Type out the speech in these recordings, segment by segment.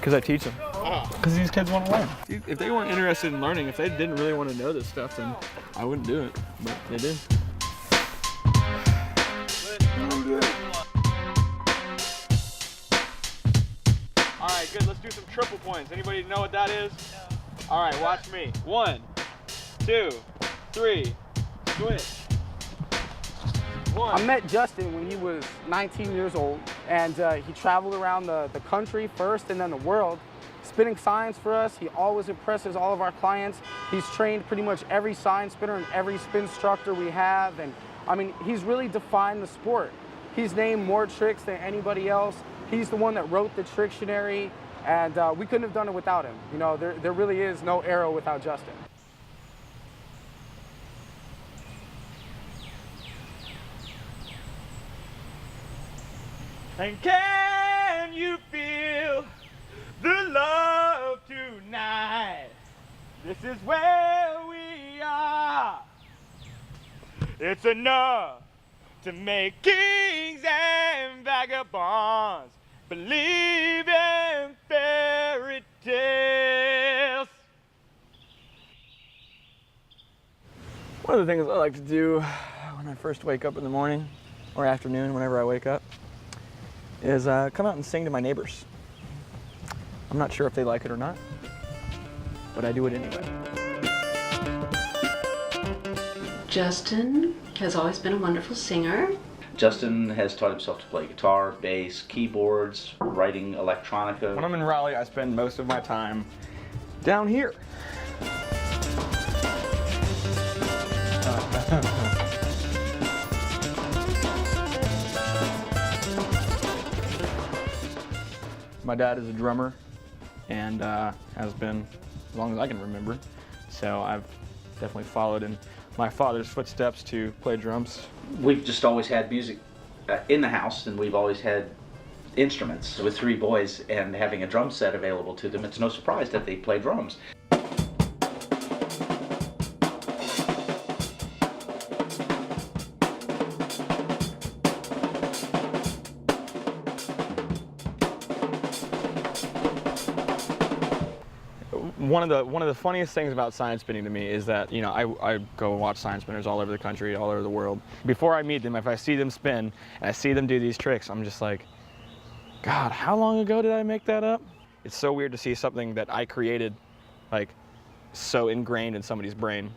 Because I teach them. Because these kids want to learn. If they weren't interested in learning, if they didn't really want to know this stuff, then I wouldn't do it. But they did. All right, good. Let's do some triple points. Anybody know what that is? No. All right, watch me. 1, 2, 3, switch. 1. I met Justin when he was 19 years old, and he traveled around the country first and then the world, spinning signs for us. He always impresses all of our clients. He's trained pretty much every sign spinner and every spin instructor we have, and I mean, he's really defined the sport. He's named more tricks than anybody else. He's the one that wrote the Trictionary, and we couldn't have done it without him. You know, there really is no arrow without Justin. And can you feel the love tonight? This is where we are. It's enough to make kings and vagabonds believe in fairy tales. One of the things I like to do when I first wake up in the morning or afternoon, whenever I wake up, is come out and sing to my neighbors. I'm not sure if they like it or not, but I do it anyway. Justin has always been a wonderful singer. Justin has taught himself to play guitar, bass, keyboards, writing electronica. When I'm in Raleigh, I spend most of my time down here. My dad is a drummer and has been as long as I can remember. So I've definitely followed in my father's footsteps to play drums. We've just always had music in the house, and we've always had instruments. With 3 boys and having a drum set available to them, it's no surprise that they play drums. One of the funniest things about sign spinning to me is that, you know, I go and watch sign spinners all over the country, all over the world. Before I meet them, if I see them spin and I see them do these tricks, I'm just like, God, how long ago did I make that up? It's so weird to see something that I created, like, so ingrained in somebody's brain.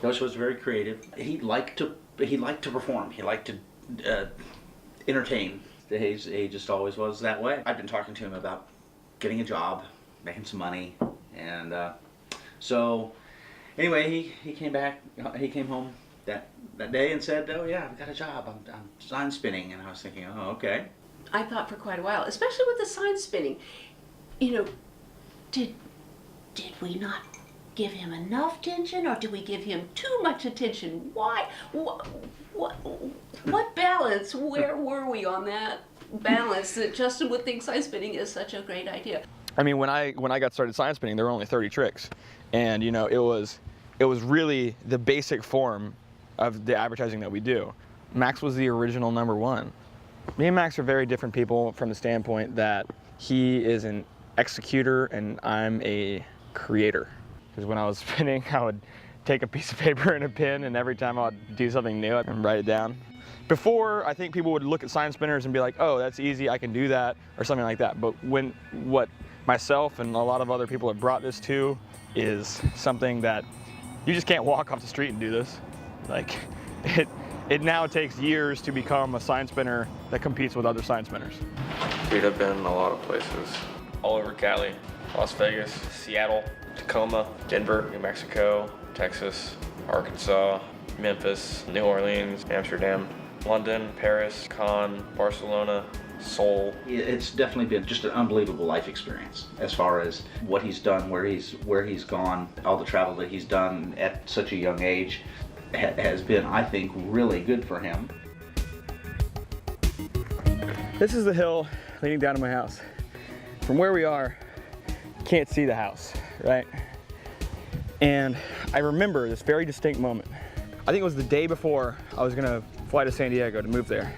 Josh was very creative. He liked to perform. He liked to entertain. He just always was that way. I've been talking to him about getting a job, making some money. And so anyway, he came back, he came home that day and said, oh yeah, I've got a job, I'm sign spinning. And I was thinking, oh, okay. I thought for quite a while, especially with the sign spinning, you know, did we not give him enough attention, or did we give him too much attention? Why? What balance? Where were we on that balance that Justin would think sign spinning is such a great idea? I mean, when I got started sign spinning, there were only 30 tricks, and you know, it was really the basic form of the advertising that we do. Max was the original #1. Me and Max are very different people from the standpoint that he is an executor and I'm a creator. Because when I was spinning, I would take a piece of paper and a pen, and every time I would do something new, I'd write it down. Before, I think people would look at sign spinners and be like, oh, that's easy, I can do that, or something like that. But what myself and a lot of other people have brought this to is something that you just can't walk off the street and do this. Like, it now takes years to become a sign spinner that competes with other sign spinners. Dude, I've been in a lot of places. All over Cali, Las Vegas, Seattle, Tacoma, Denver, New Mexico, Texas, Arkansas, Memphis, New Orleans, Amsterdam, London, Paris, Cannes, Barcelona, Seoul. It's definitely been just an unbelievable life experience as far as what he's done, where he's gone, all the travel that he's done at such a young age has been, I think, really good for him. This is the hill leading down to my house. From where we are, can't see the house, right? And I remember this very distinct moment. I think it was the day before I was gonna fly to San Diego to move there.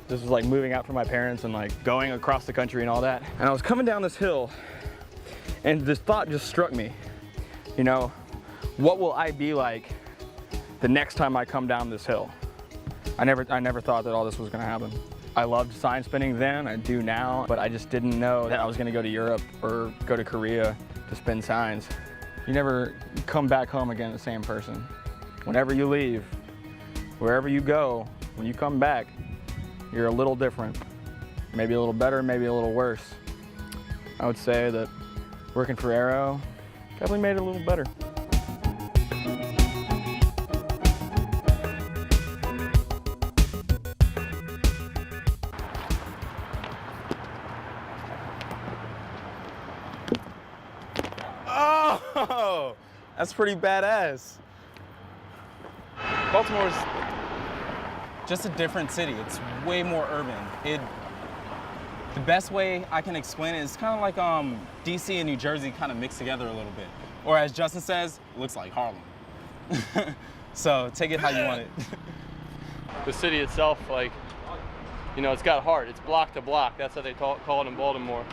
This was like moving out from my parents and like going across the country and all that. And I was coming down this hill And this thought just struck me, you know, what will I be like the next time I come down this hill? I never thought that all this was gonna happen. I loved sign spinning then, I do now, but I just didn't know that I was gonna go to Europe or go to Korea to spin signs. You never come back home again the same person. Whenever you leave, wherever you go, when you come back, you're a little different. Maybe a little better, maybe a little worse. I would say that working for Arrow definitely made it a little better. Oh, that's pretty badass. Baltimore's just a different city. It's way more urban. The best way I can explain it is kind of like DC and New Jersey kind of mixed together a little bit. Or as Justin says, it looks like Harlem. So take it how you want it. The city itself, like, you know, it's got heart. It's block to block. That's how they call it in Baltimore.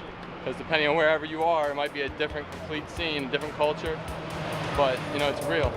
Because depending on wherever you are, it might be a different complete scene, different culture, but, you know, it's real.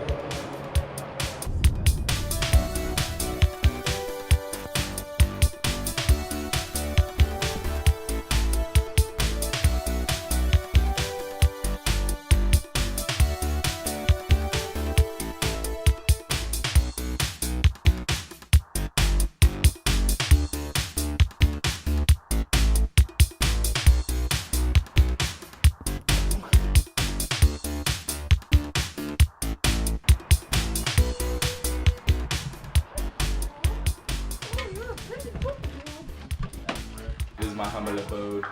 This is my humble abode.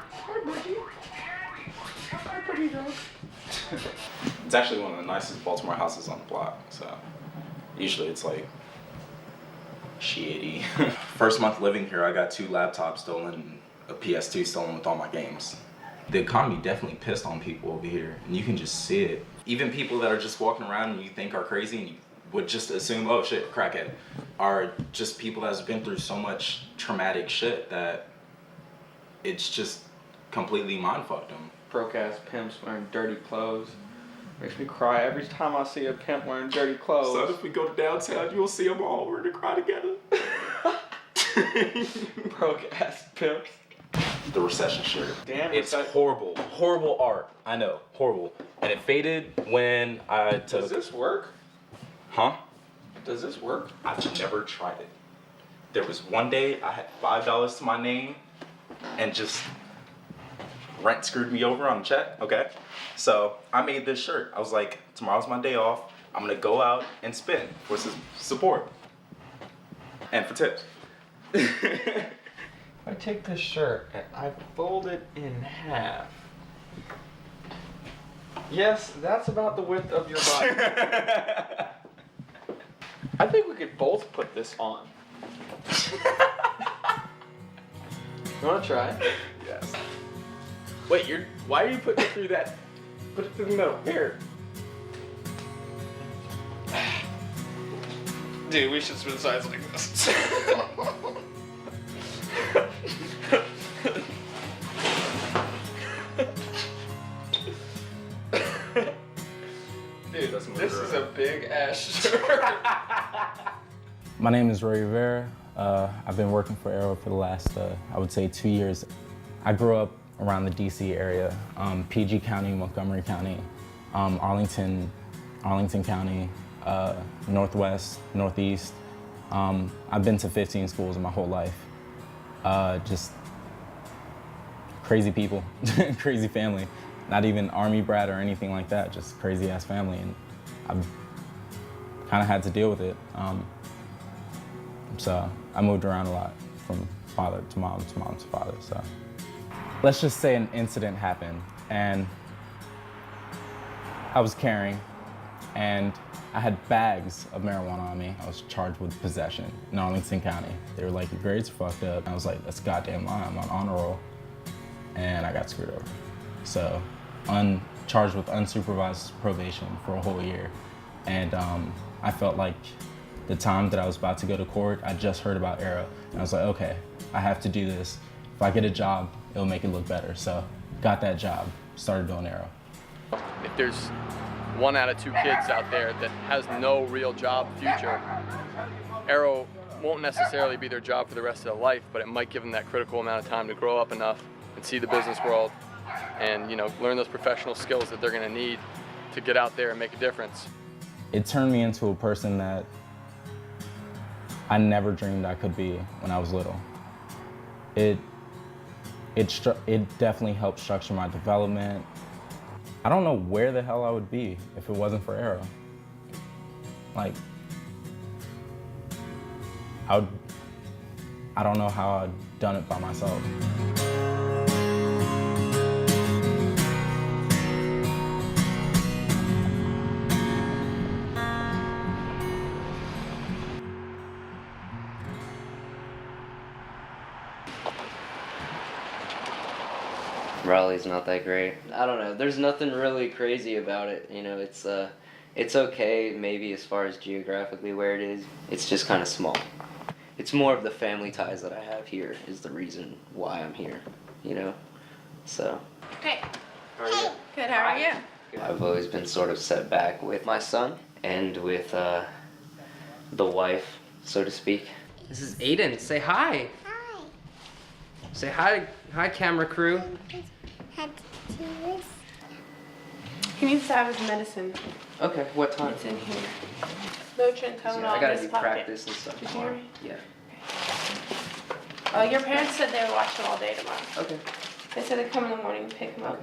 It's actually one of the nicest Baltimore houses on the block, so usually it's like shitty. First month living here, I got 2 laptops stolen and a PS2 stolen with all my games. The economy definitely pissed on people over here, and you can just see it. Even people that are just walking around and you think are crazy and you would just assume, oh shit, crackhead, are just people that's been through so much traumatic shit that it's just completely mind-fucked them. Broke-ass pimps wearing dirty clothes. Makes me cry every time I see a pimp wearing dirty clothes. So if we go to downtown, you'll see them all. We're gonna cry together. Broke-ass pimps. The recession shirt. Damn, it's horrible. Horrible art. I know. Horrible. And it faded when I took... Does this work? Huh? Does this work? I've never tried it. There was one day I had $5 to my name and just rent screwed me over on a check, okay? So I made this shirt. I was like, tomorrow's my day off. I'm gonna go out and spin for some support and for tips. I take this shirt and I fold it in half. Yes, that's about the width of your body. I think we could both put this on. You wanna try? Yes. Wait, why are you putting it through that? Put it through the middle. Here. Dude, we should spin signs like this. Dude, this is a big ass shirt. My name is Roy Rivera. I've been working for Arrow for the last, I would say, 2 years. I grew up around the DC area, PG County, Montgomery County, Arlington County, Northwest, Northeast. I've been to 15 schools in my whole life. Just crazy people, crazy family. Not even army brat or anything like that, just crazy ass family. And I've kind of had to deal with it. So I moved around a lot from father to mom to mom to father, so. Let's just say an incident happened and I was carrying and I had bags of marijuana on me. I was charged with possession in Arlington County. They were like, your grades are fucked up. I was like, that's a goddamn lie, I'm on honor roll. And I got screwed over. So, charged with unsupervised probation for a whole year. And I felt like the time that I was about to go to court, I just heard about Arrow. And I was like, okay, I have to do this. If I get a job, it'll make it look better. So, got that job, started doing Arrow. If there's 1 out of 2 kids out there that has no real job future, Arrow won't necessarily be their job for the rest of their life, but it might give them that critical amount of time to grow up enough and see the business world and, you know, learn those professional skills that they're going to need to get out there and make a difference. It turned me into a person that I never dreamed I could be when I was little. It definitely helped structure my development. I don't know where the hell I would be if it wasn't for Arrow. Like, I don't know how I'd done it by myself. Raleigh's not that great. I don't know. There's nothing really crazy about it. You know, it's okay maybe as far as geographically where it is. It's just kind of small. It's more of the family ties that I have here is the reason why I'm here, you know? So. Hey. How are you? Good, how are you? I've always been sort of set back with my son and with the wife, so to speak. This is Aiden. Say hi. Hi. Say hi, camera crew. Had to do this. He needs to have his medicine. Okay, what time? It's in here. Motrin coming Yeah, I out gotta of do his pocket. practice and stuff Did you tomorrow. hear me? Yeah. Your parents said they were watching all day tomorrow. Okay. They said they'd come in the morning and pick him up.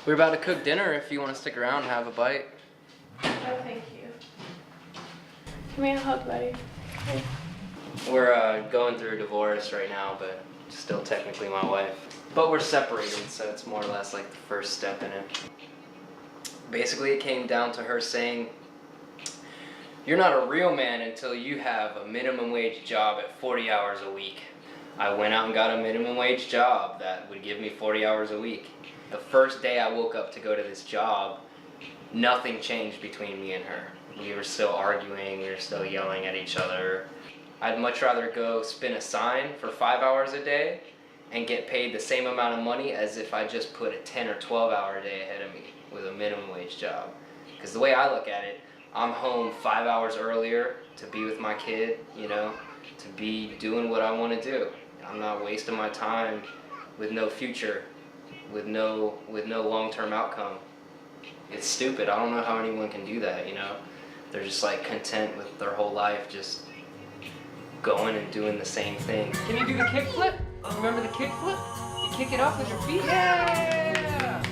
We're about to cook dinner if you want to stick around and have a bite. Oh, thank you. Give me a hug, buddy. Here. We're going through a divorce right now, but still technically my wife. But we're separated, so it's more or less like the first step in it. Basically, it came down to her saying, "You're not a real man until you have a minimum wage job at 40 hours a week." I went out and got a minimum wage job that would give me 40 hours a week. The first day I woke up to go to this job, nothing changed between me and her. We were still arguing, we were still yelling at each other. I'd much rather go spin a sign for 5 hours a day and get paid the same amount of money as if I just put a 10 or 12 hour day ahead of me with a minimum wage job. Because the way I look at it, I'm home 5 hours earlier to be with my kid, you know, to be doing what I want to do. I'm not wasting my time with no future, with no long-term outcome. It's stupid. I don't know how anyone can do that, you know. They're just like content with their whole life just going and doing the same thing. Can you do the kick flip? Remember the kick flip? You kick it off with your feet? Yeah!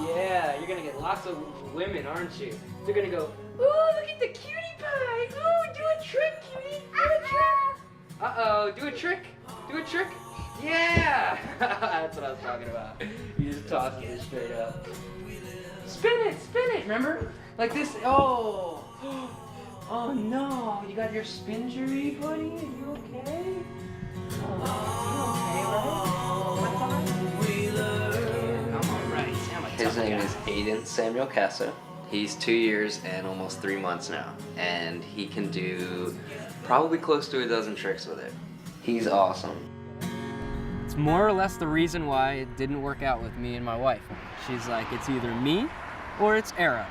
Yeah, you're gonna get lots of women, aren't you? They're gonna go, "Ooh, look at the cutie pie! Ooh, do a trick, cutie! Do a trick!" Uh-oh, do a trick! Do a trick! Yeah! That's what I was talking about. You just tossed it straight up. Spin it, remember? Like this, oh! Oh no, you got your spinjury, buddy? Are you okay? Oh, you okay, right? I'm alright. His name is Aiden Samuel Casa. He's 2 years and almost 3 months now, and he can do probably close to a dozen tricks with it. He's awesome. It's more or less the reason why it didn't work out with me and my wife. She's like, it's either me or it's Arrow.